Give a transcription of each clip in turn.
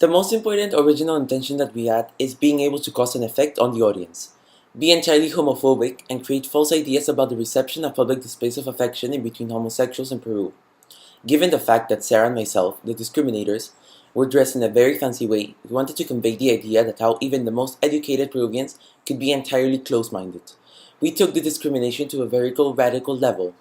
The most important original intention that we had is being able to cause an effect on the audience, be entirely homophobic, and create false ideas about the reception of public displays of affection in between homosexuals in Peru. Given the fact that Sarah and myself, the discriminators, were dressed in a very fancy way, we wanted to convey the idea that how even the most educated Peruvians could be entirely close-minded. We took the discrimination to a very radical level,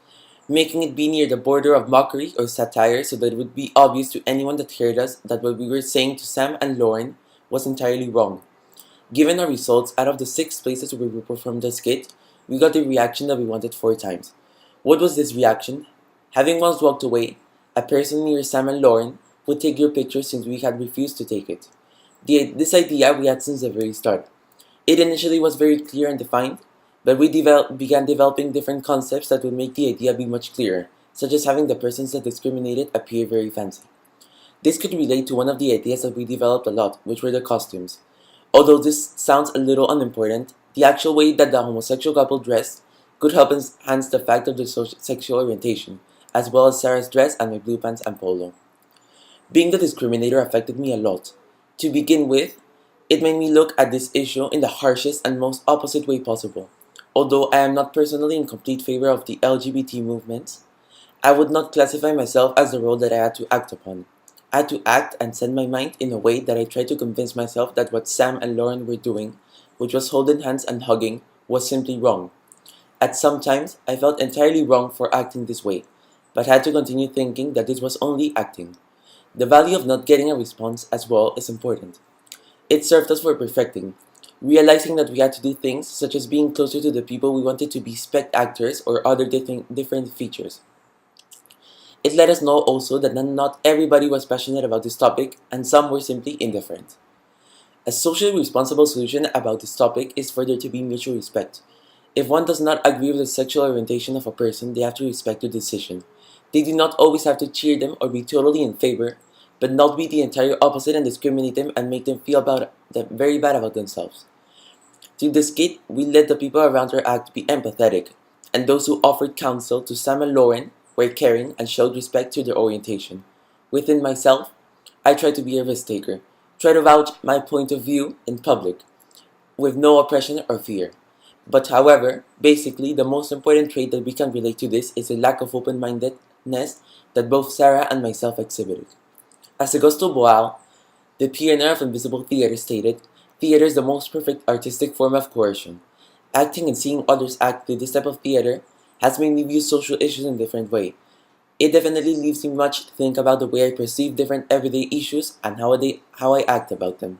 making it be near the border of mockery or satire so that it would be obvious to anyone that heard us that what we were saying to Sam and Lauren was entirely wrong. Given our results, out of the 6 places where we performed the skit, we got the reaction that we wanted 4 times. What was this reaction? Having once walked away, a person near Sam and Lauren would take your picture since we had refused to take it. This idea we had since the very start. It initially was very clear and defined, but we began developing different concepts that would make the idea be much clearer, such as having the persons that discriminated appear very fancy. This could relate to one of the ideas that we developed a lot, which were the costumes. Although this sounds a little unimportant, the actual way that the homosexual couple dressed could help enhance the fact of their sexual orientation, as well as Sarah's dress and my blue pants and polo. Being the discriminator affected me a lot. To begin with, it made me look at this issue in the harshest and most opposite way possible. Although I am not personally in complete favor of the LGBT movement, I would not classify myself as the role that I had to act upon. I had to act and set my mind in a way that I tried to convince myself that what Sam and Lauren were doing, which was holding hands and hugging, was simply wrong. At some times, I felt entirely wrong for acting this way, but had to continue thinking that this was only acting. The value of not getting a response as well is important. It served us for perfecting, realizing that we had to do things such as being closer to the people we wanted to be spec actors or other different features. It let us know also that not everybody was passionate about this topic and some were simply indifferent. A socially responsible solution about this topic is for there to be mutual respect. If one does not agree with the sexual orientation of a person, they have to respect their decision. They do not always have to cheer them or be totally in favor, but not be the entire opposite and discriminate them and make them feel very bad about themselves. Through the skit, we let the people around our act be empathetic, and those who offered counsel to Sam and Lauren were caring and showed respect to their orientation. Within myself, I try to be a risk taker, try to vouch my point of view in public, with no oppression or fear. But however, basically, the most important trait that we can relate to this is a lack of open-mindedness that both Sarah and myself exhibited. As Augusto Boal, the pioneer of invisible theater, stated, theater is the most perfect artistic form of coercion. Acting and seeing others act through this type of theater has made me view social issues in a different way. It definitely leaves me much to think about the way I perceive different everyday issues and how I act about them.